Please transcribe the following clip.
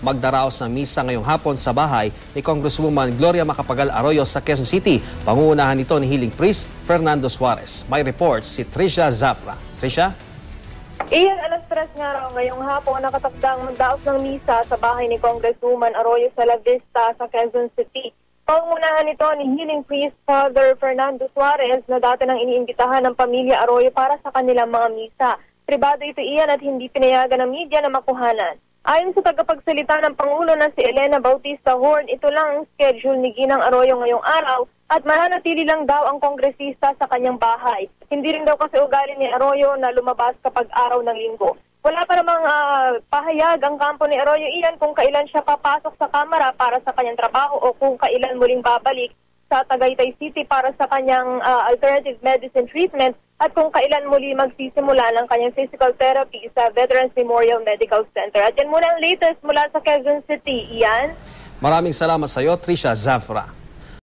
Magdaraos ng misa ngayong hapon sa bahay ni Congresswoman Gloria Macapagal Arroyo sa Quezon City. Pangungunahan nito ni Healing Priest Fernando Suarez. May reports si Trisha Zafra. Trisha? Iyan, alas 3 nga raw ngayong hapon nakatakdang magdaos ng misa sa bahay ni Congresswoman Arroyo sa La Vista sa Quezon City. Pangungunahan nito ni Healing Priest Father Fernando Suarez na dati nang iniimbitahan ng pamilya Arroyo para sa kanilang mga misa. Pribado ito iyan at hindi pinayagan ng media na makuhanan. Ayon sa tagapagsalita ng Pangulo na si Elena Bautista Horn, ito lang ang schedule ni Ginang Arroyo ngayong araw at mananatili lang daw ang kongresista sa kanyang bahay. Hindi rin daw kasi ugali ni Arroyo na lumabas kapag araw ng linggo. Wala pa namang pahayag ang kampo ni Arroyo iyan kung kailan siya papasok sa Kamara para sa kanyang trabaho o kung kailan muling babalik sa Tagaytay City para sa kanyang alternative medicine treatment at kung kailan muli magsisimula ng kanyang physical therapy sa Veterans Memorial Medical Center. At yan muna ang latest mula sa Quezon City. Ian? Maraming salamat sa iyo, Trisha Zafra.